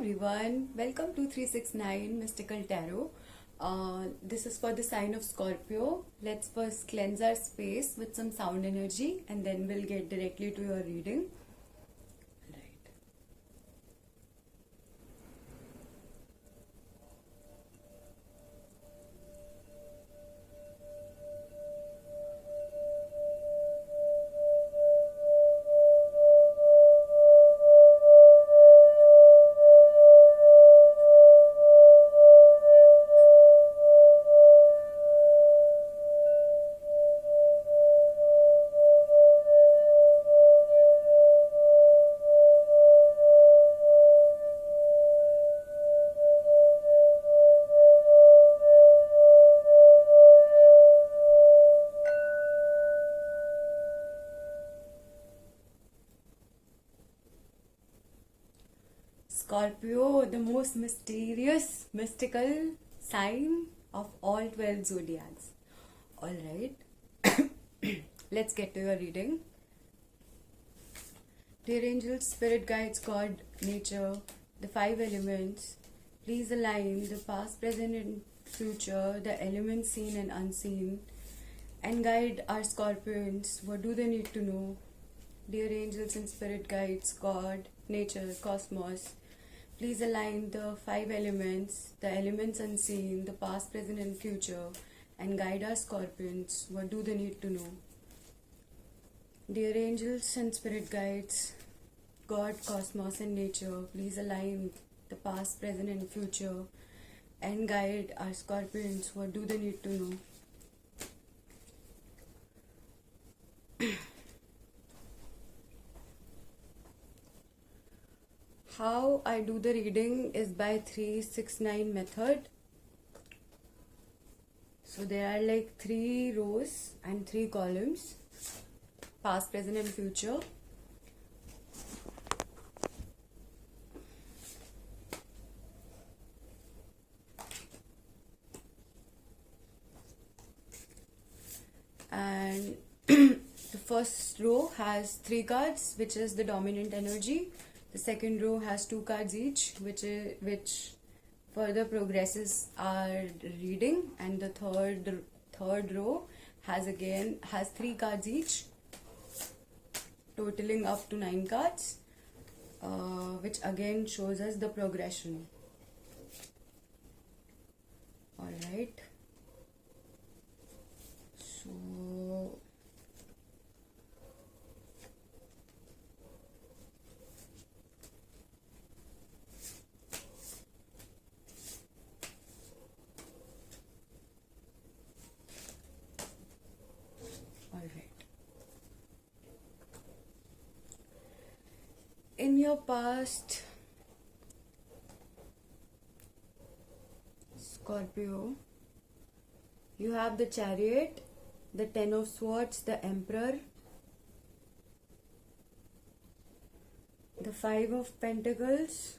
everyone, welcome to 369 Mystical Tarot. This is for the sign of Scorpio. Let's first cleanse our space with some sound energy and then we'll get directly to your reading. Right. Scorpio, the most mysterious, mystical sign of all 12 zodiacs. Alright, let's get to your reading. Dear angels, spirit guides, God, nature, the five elements, please align the past, present, and future, the elements seen and unseen, and guide our scorpions. What do they need to know? Dear angels and spirit guides, God, nature, cosmos, please align the five elements, the elements unseen, the past, present, and future, and guide our scorpions. What do they need to know? Dear angels and spirit guides, God, cosmos, and nature, please align the past, present, and future, and guide our scorpions. What do they need to know? How I do the reading is by 369 method. So there are like 3 rows and 3 columns, past, present, and future. And the first row has 3 cards, which is the dominant energy. The second row has 2 cards each, which further progresses our reading, and the third row has 3 cards each, totaling up to 9 cards, which again shows us the progression. All right. So in your past, Scorpio, you have the Chariot, the Ten of Swords, the Emperor, the Five of Pentacles,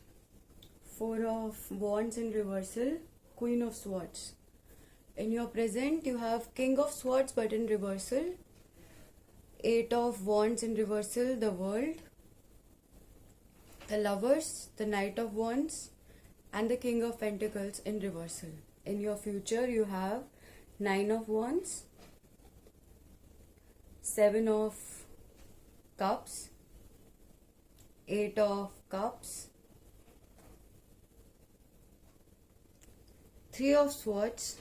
Four of Wands in reversal, Queen of Swords. In your present, you have King of Swords but in reversal, Eight of Wands in reversal, the World, the Lovers, the Knight of Wands, and the King of Pentacles in reversal. In your future, you have Nine of Wands, Seven of Cups, Eight of Cups, Three of Swords,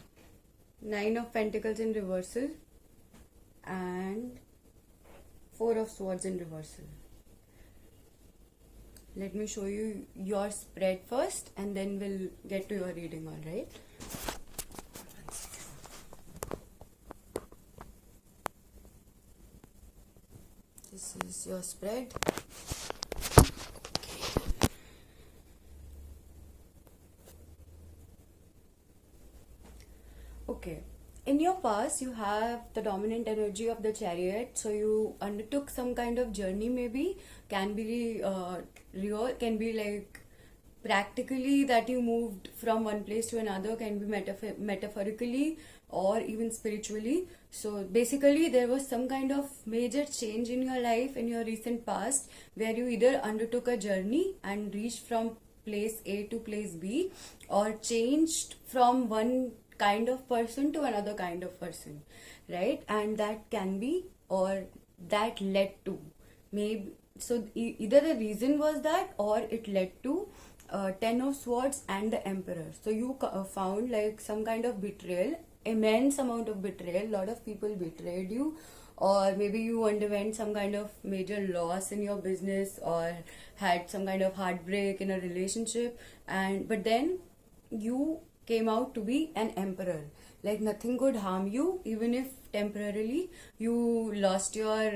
Nine of Pentacles in reversal, and Four of Swords in reversal. Let me show you your spread first and then we'll get to your reading, alright? This is your spread. Okay. In your past, you have the dominant energy of the Chariot, so you undertook some kind of journey, maybe, can be real, can be like practically that you moved from one place to another, can be metaphorically or even spiritually. So basically there was some kind of major change in your life in your recent past where you either undertook a journey and reached from place A to place B, or changed from one kind of person to another kind of person, right? And that can be, or that led to, maybe, so either the reason was that, or it led to Ten of Swords and the Emperor. So you found like some kind of betrayal, immense amount of betrayal, lot of people betrayed you, or maybe you underwent some kind of major loss in your business, or had some kind of heartbreak in a relationship, and but then you came out to be an emperor. Like nothing could harm you, even if temporarily you lost your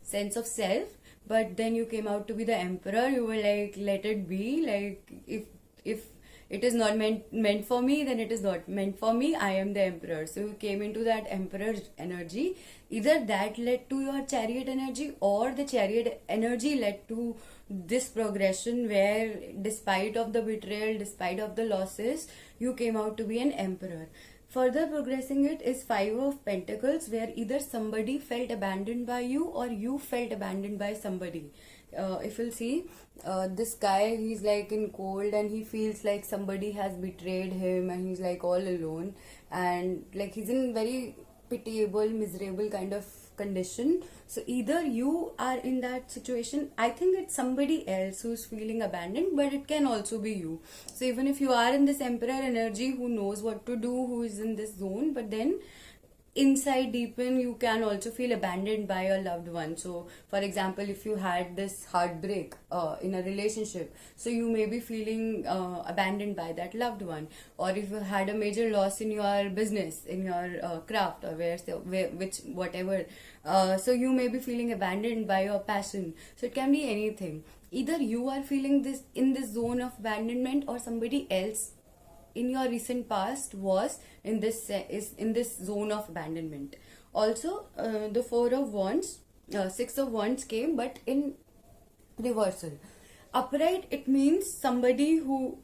sense of self, but then you came out to be the emperor. You were like, let it be. Like if it is not meant for me, then it is not meant for me. I am the emperor. So you came into that emperor energy. Either that led to your chariot energy, or the chariot energy led to this progression where, despite of the betrayal, despite of the losses, you came out to be an emperor. Further progressing it is Five of Pentacles, where either somebody felt abandoned by you, or you felt abandoned by somebody. If you'll see, this guy, he's like in cold, and he feels like somebody has betrayed him, and he's like all alone, and like he's in very pitiable, miserable kind of condition. So either you are in that situation, I think it's somebody else who's feeling abandoned, but it can also be you. So even if you are in this emperor energy, who knows what to do, who is in this zone, but then inside deep in, you can also feel abandoned by your loved one. So for example, if you had this heartbreak in a relationship, so you may be feeling abandoned by that loved one. Or if you had a major loss in your business, in your craft, or which whatever, so you may be feeling abandoned by your passion. So it can be anything. Either you are feeling this in this zone of abandonment, or somebody else in your recent past was in this is in this zone of abandonment. Also, the Four of Wands, Six of Wands came, but in reversal. Upright, it means somebody who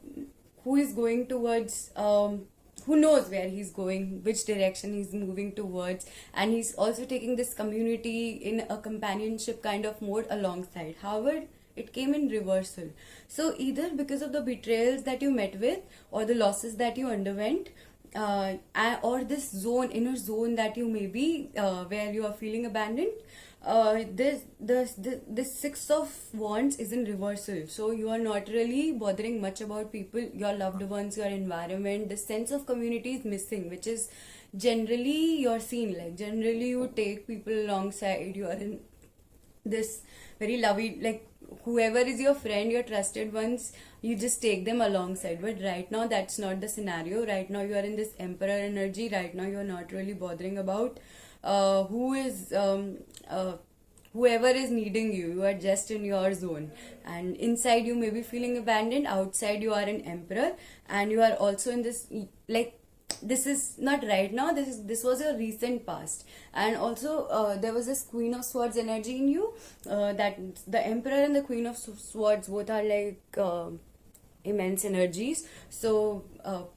is going towards, who knows where he's going, which direction he's moving towards, and he's also taking this community in a companionship kind of mode alongside. However, it came in reversal. So either because of the betrayals that you met with, or the losses that you underwent, or this zone, inner zone that you may be, where you are feeling abandoned, this Six of Wands is in reversal. So you are not really bothering much about people, your loved ones, your environment. The sense of community is missing, which is generally your scene. Like generally you take people alongside, you are in this very lovey, like whoever is your friend, your trusted ones, you just take them alongside. But right now that's not the scenario. Right now you are in this emperor energy. Right now you are not really bothering about who is whoever is needing you. You are just in your zone, and inside you may be feeling abandoned, outside you are an emperor, and you are also in this, like, this is not right now, this was your recent past. And also there was this Queen of Swords energy in you, that the Emperor and the Queen of Swords both are like immense energies. So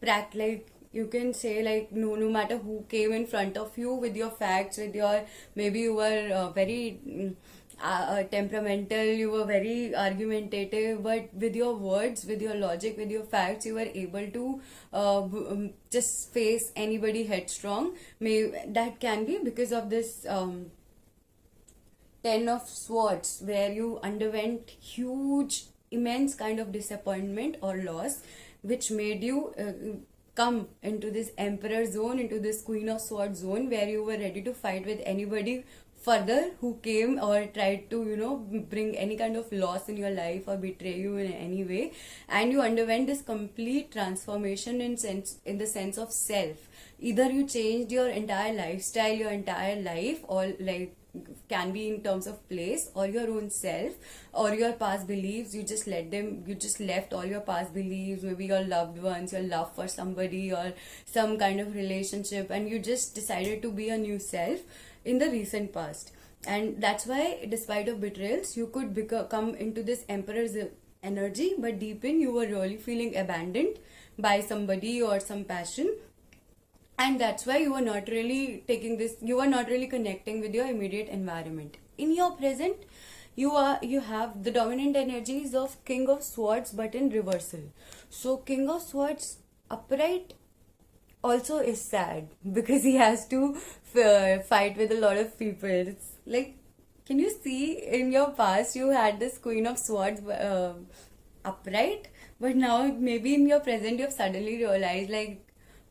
like you can say, like, no matter who came in front of you with your facts, with your, maybe you were very temperamental, you were very argumentative, but with your words, with your logic, with your facts, you were able to just face anybody headstrong. That can be because of this Ten of Swords, where you underwent huge, immense kind of disappointment or loss, which made you come into this Emperor zone, into this Queen of Swords zone, where you were ready to fight with anybody further who came or tried to, bring any kind of loss in your life or betray you in any way. And you underwent this complete transformation in the sense of self. Either you changed your entire lifestyle, your entire life, or like can be in terms of place, or your own self, or your past beliefs. You just left all your past beliefs, maybe your loved ones, your love for somebody, or some kind of relationship, and you just decided to be a new self in the recent past. And that's why, despite of betrayals, you could come into this Emperor's energy, but deep in, you were really feeling abandoned by somebody or some passion. And that's why you are not really taking this, you are not really connecting with your immediate environment. In your present, you have the dominant energies of King of Swords but in reversal. So King of Swords upright also is sad because he has to fight with a lot of people. It's like, can you see in your past you had this Queen of Swords upright, but now maybe in your present you have suddenly realized, like,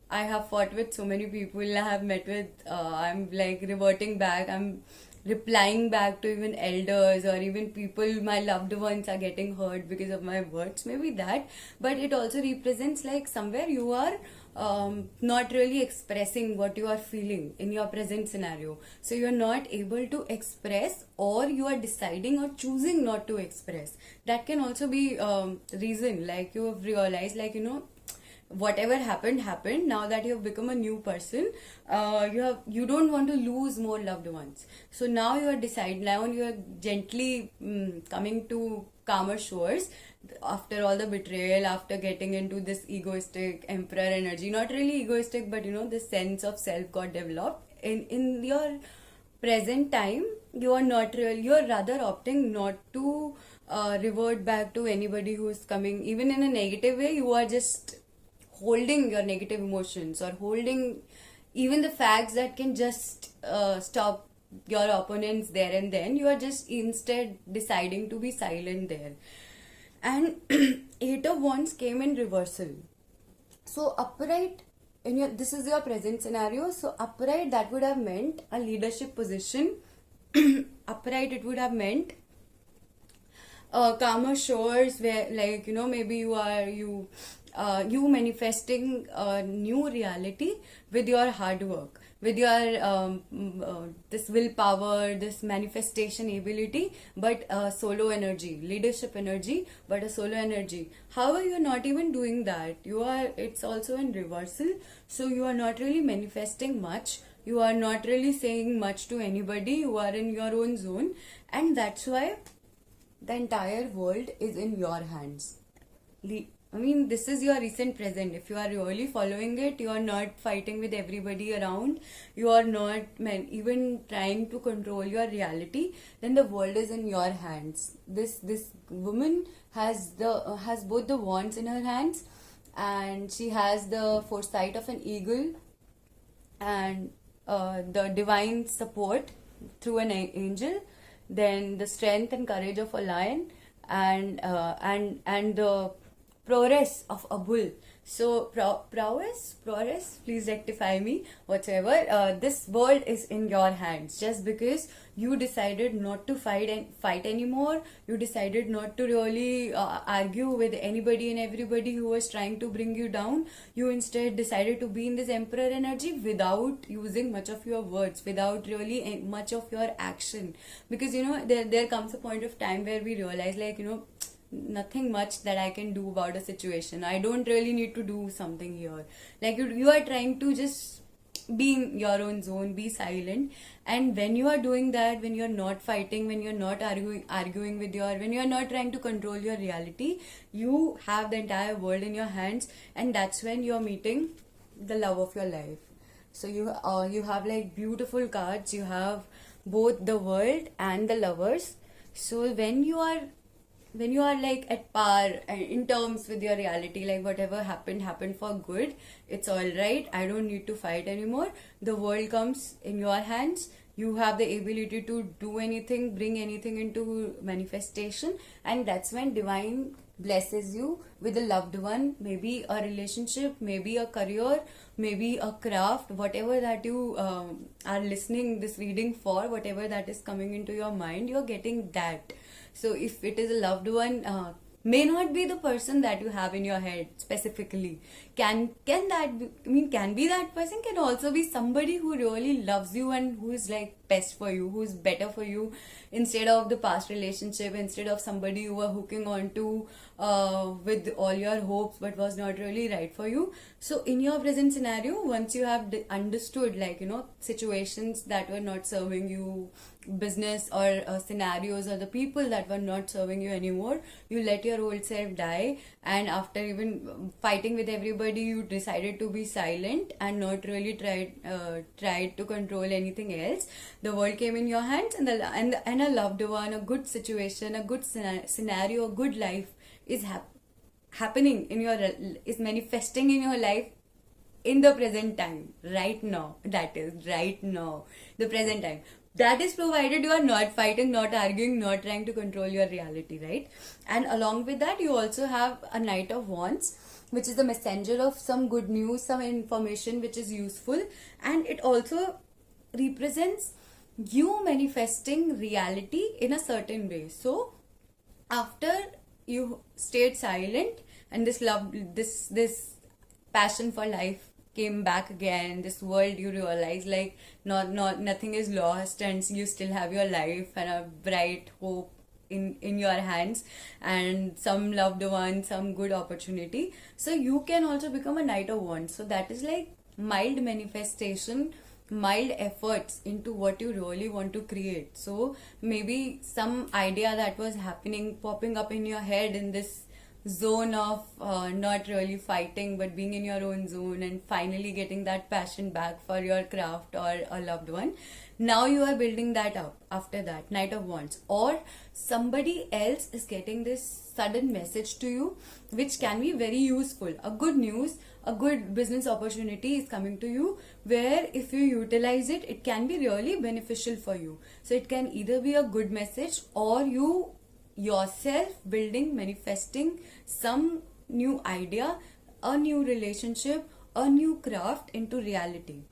I have fought with so many people, I have met with, I'm like reverting back, I'm replying back to even elders or even people, my loved ones are getting hurt because of my words, maybe that. But it also represents like somewhere you are not really expressing what you are feeling in your present scenario. So you are not able to express, or you are deciding or choosing not to express. That can also be reason, like you have realized, like, whatever happened. Now that you have become a new person, you don't want to lose more loved ones. So now you are deciding, now you are gently coming to calmer shores after all the betrayal, after getting into this egoistic emperor energy. Not really egoistic, but this sense of self got developed in your present time. You are not real, you are rather opting not to revert back to anybody who is coming even in a negative way. You are just holding your negative emotions, or holding even the facts that can just stop your opponents there and then. You are just instead deciding to be silent there. And Eight of Wands came in reversal. So upright, this is your present scenario. So upright, that would have meant a leadership position. Upright, it would have meant calmer shores where, like, maybe you manifesting a new reality with your hard work, with your this willpower, this manifestation ability, but solo energy, leadership energy, but a solo energy. However, you are not even doing that. It's also in reversal. So you are not really manifesting much. You are not really saying much to anybody. You are in your own zone, and that's why the entire world is in your hands. This is your recent present. If you are really following it, you are not fighting with everybody around, you are not even trying to control your reality, then the world is in your hands. This woman has both the wands in her hands, and she has the foresight of an eagle, and the divine support through an angel, then the strength and courage of a lion, and the prowess of a bull. So prowess, please rectify me, whatsoever. This world is in your hands. Just because you decided not to fight anymore, you decided not to really argue with anybody and everybody who was trying to bring you down. You instead decided to be in this emperor energy without using much of your words, without really much of your action. Because there comes a point of time where we realize, like, nothing much that I can do about a situation. I don't really need to do something here. Like, you are trying to just be in your own zone, be silent. And when you are doing that, when you are not fighting, when you are not arguing with when you are not trying to control your reality, you have the entire world in your hands, and that's when you are meeting the love of your life. So you have like beautiful cards. You have both the world and the lovers. So when you are like at par in terms with your reality, like whatever happened for good, it's all right, I don't need to fight anymore, the world comes in your hands, you have the ability to do anything, bring anything into manifestation. And that's when divine blesses you with a loved one, maybe a relationship, maybe a career, maybe a craft, whatever that you are listening this reading for, whatever that is coming into your mind, you're getting that. So if it is a loved one, may not be the person that you have in your head specifically. Can be that person, can also be somebody who really loves you and who is like best for you, who is better for you, instead of the past relationship, instead of somebody you were hooking on to with all your hopes but was not really right for you. So in your present scenario, once you have understood, like, situations that were not serving you, business or scenarios or the people that were not serving you anymore, you let your old self die, and after even fighting with everybody, you decided to be silent and not really tried to control anything else. The world came in your hands, and and a loved one, a good situation, a good scenario, a good life is happening in your is manifesting in your life in the present time, right now. That is right now, the present time. That is provided you are not fighting, not arguing, not trying to control your reality, right? And along with that, you also have a Knight of Wands, which is the messenger of some good news, some information which is useful, and it also represents you manifesting reality in a certain way. So after you stayed silent, and this passion for life came back again, this world, you realize like nothing is lost, and you still have your life and a bright hope in your hands, and some loved one, some good opportunity. So you can also become a Knight of Wands. So that is like mild manifestation, mild efforts into what you really want to create. So maybe some idea that was happening, popping up in your head in this zone of not really fighting but being in your own zone, and finally getting that passion back for your craft or a loved one. Now you are building that up after that, Knight of Wands. Or somebody else is getting this sudden message to you, which can be very useful. A good news, a good business opportunity is coming to you, where if you utilize it, it can be really beneficial for you. So it can either be a good message, or you yourself building, manifesting some new idea, a new relationship, a new craft into reality.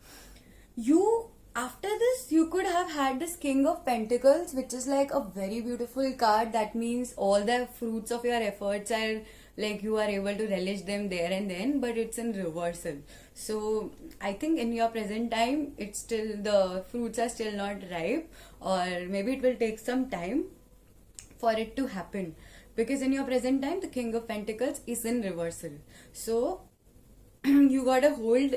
You, after this, you could have had this King of Pentacles, which is like a very beautiful card. That means all the fruits of your efforts are like you are able to relish them there and then, but it's in reversal. So I think in your present time, it's still, the fruits are still not ripe, or maybe it will take some time for it to happen, because in your present time the King of Pentacles is in reversal. So you gotta hold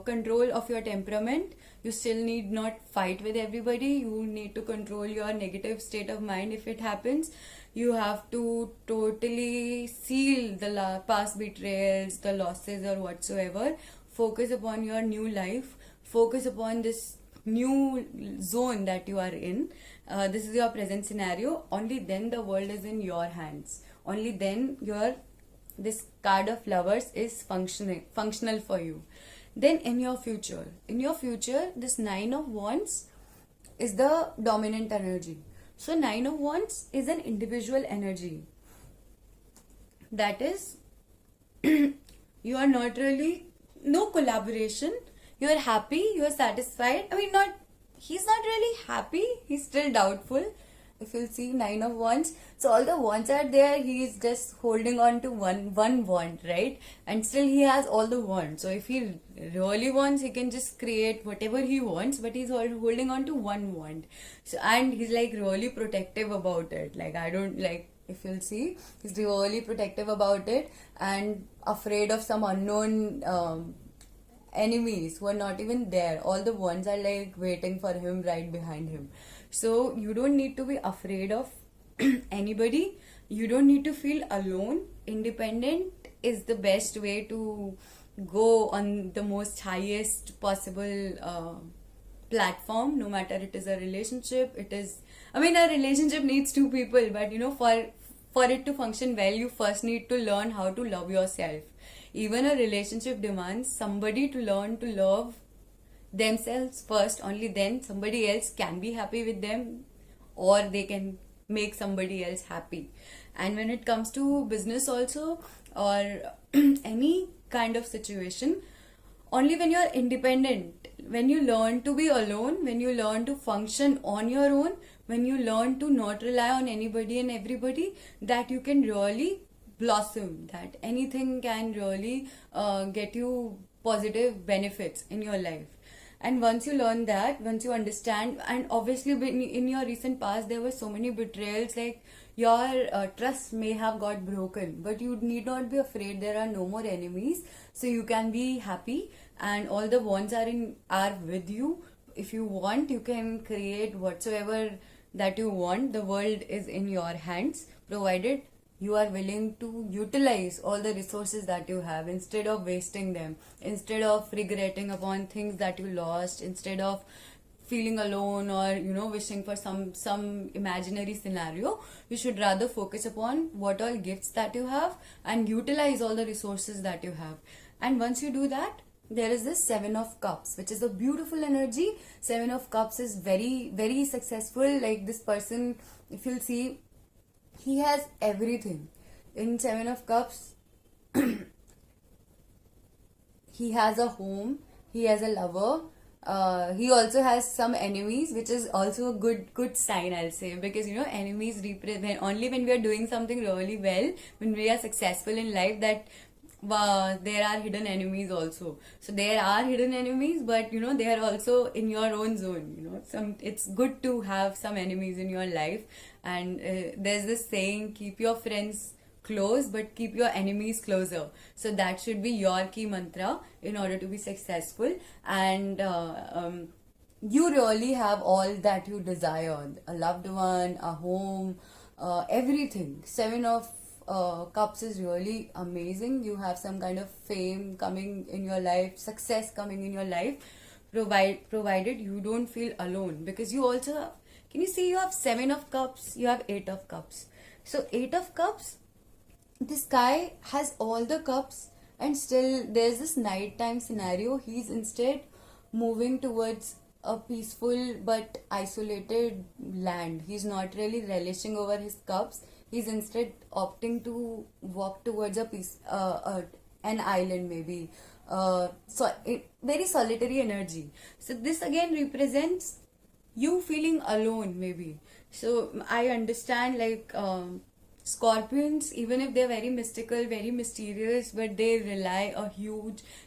control of your temperament. You still need not fight with everybody. You need to control your negative state of mind. If it happens, you have to totally seal the past betrayals, the losses or whatsoever. Focus upon your new life, focus upon this new zone that you are in. This is your present scenario. Only then the world is in your hands. Only then this card of Lovers is functional for you. Then in your future, this Nine of Wands is the dominant energy. So Nine of Wands is an individual energy. That is, you are not really, no collaboration. You are happy, you are satisfied. I mean, he's not really happy, he's still doubtful. If you'll see Nine of Wands, so all the wands are there, he is just holding on to one wand, right? And still he has all the wands. So if he really wants, he can just create whatever he wants, but he's holding on to one wand. So, and he's like really protective about it. Like, I don't like, if you'll see, he's really protective about it, and afraid of some unknown enemies who are not even there. All the ones are like waiting for him right behind him. So you don't need to be afraid of anybody. You don't need to feel alone. Independent is the best way to go on the most highest possible platform, no matter it is a relationship. A relationship needs two people, but for it to function well, you first need to learn how to love yourself. Even a relationship demands somebody to learn to love themselves first. Only then somebody else can be happy with them, or they can make somebody else happy. And when it comes to business also, or any kind of situation, only when you are independent, when you learn to be alone, when you learn to function on your own, when you learn to not rely on anybody and everybody, that you can really blossom, that anything can really get you positive benefits in your life. And once you learn that, once you understand, and obviously in your recent past there were so many betrayals, like your trust may have got broken, but you need not be afraid. There are no more enemies, so you can be happy, and all the wands are with you. if you want, you can create whatsoever that you want. The world is in your hands, provided you are willing to utilize all the resources that you have instead of wasting them, instead of regretting upon things that you lost, instead of feeling alone or wishing for some imaginary scenario. You should rather focus upon what all gifts that you have and utilize all the resources that you have. And once you do that, there is this Seven of Cups, which is a beautiful energy. Seven of Cups is very, very successful. Like, this person, if you'll see, he has everything. In Seven of Cups, he has a home, he has a lover, he also has some enemies, which is also a good sign, I'll say, because enemies represent only when we are doing something really well, when we are successful in life, that there are hidden enemies also. So there are hidden enemies, but they are also in your own zone. It's good to have some enemies in your life. And there's this saying, keep your friends close but keep your enemies closer. So that should be your key mantra in order to be successful. And you really have all that you desire: a loved one, a home, everything. Seven of Cups is really amazing. You have some kind of fame coming in your life, success coming in your life, provided you don't feel alone, because you also have, can you see, you have Seven of Cups, you have Eight of Cups. So Eight of Cups, this guy has all the cups, and still there's this nighttime scenario. He's instead moving towards a peaceful but isolated land. He's not really relishing over his cups. He's instead opting to walk towards an island, maybe. Very solitary energy. So this again represents you feeling alone, maybe. So I understand, like, Scorpions, even if they're very mystical, very mysterious, but they rely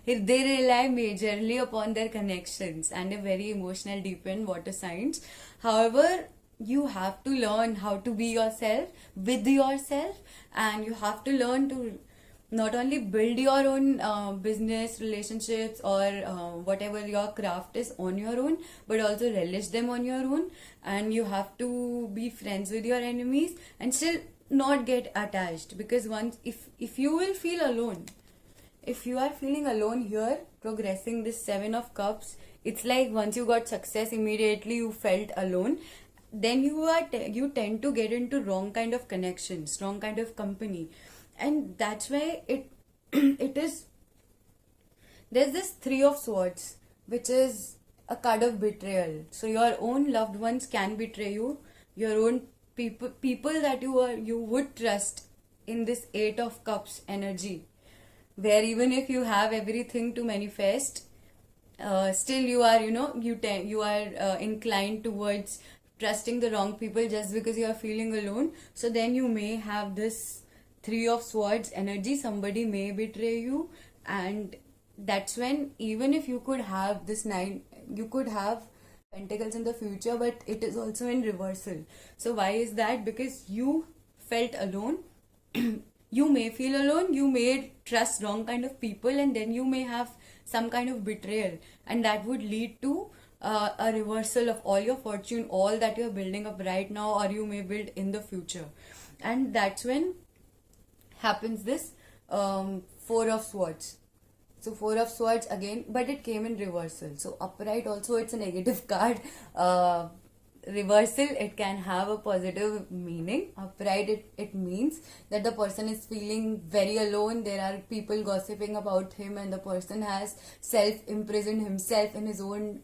majorly upon their connections, and they're very emotional, deepened water signs. However, you have to learn how to be yourself with yourself, and you have to learn to not only build your own business, relationships, or whatever your craft is on your own, but also relish them on your own. And you have to be friends with your enemies and still not get attached, because once, if you will feel alone, if you are feeling alone here, progressing this Seven of Cups, it's like once you got success, immediately you felt alone. Then you tend to get into wrong kind of connections, wrong kind of company, and that's why it is. There's this Three of Swords, which is a card of betrayal. So your own loved ones can betray you. Your own people that you would trust in this Eight of Cups energy, where even if you have everything to manifest, still you are inclined towards trusting the wrong people just because you are feeling alone. So then you may have this Three of Swords energy. Somebody may betray you, and that's when, even if you could have this nine, you could have Pentacles in the future, but it is also in reversal. So why is that? Because you felt alone. You may feel alone, you may trust wrong kind of people, and then you may have some kind of betrayal, and that would lead to a reversal of all your fortune, all that you're building up right now, or you may build in the future. And that's when happens this Four of Swords. So Four of Swords again, but it came in reversal. So upright also, it's a negative card. Reversal, it can have a positive meaning. Upright, it means that the person is feeling very alone. There are people gossiping about him, and the person has self-imprisoned himself in his own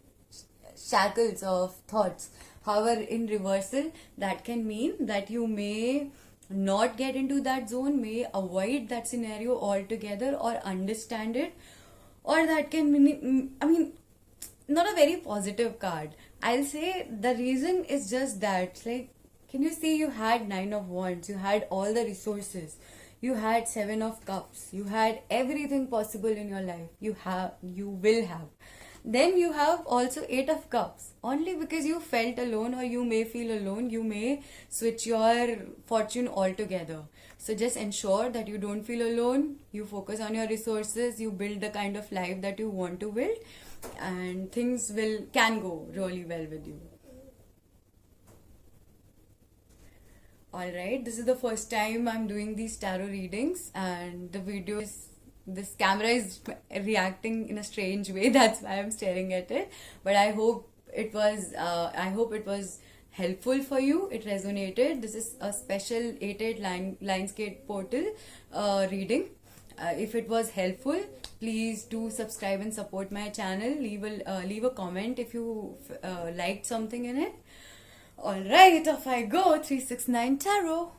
shackles of thoughts. However, in reversal, that can mean that you may not get into that zone, may avoid that scenario altogether, or understand it, or that can mean, not a very positive card. I'll say the reason is just that, like, can you see, you had Nine of Wands, you had all the resources, you had Seven of Cups, you had everything possible in your life, you will have. Then you have also Eight of Cups. Only because you felt alone, or you may feel alone, you may switch your fortune altogether. So just ensure that you don't feel alone, you focus on your resources, you build the kind of life that you want to build, and things can go really well with you. Alright, this is the first time I'm doing these tarot readings, and this camera is reacting in a strange way. That's why I'm staring at it. But I hope it was helpful for you. It resonated. This is a special 8 Lionsgate portal reading. If it was helpful, please do subscribe and support my channel. Leave a comment if you liked something in it. Alright, off I go. 369 Tarot.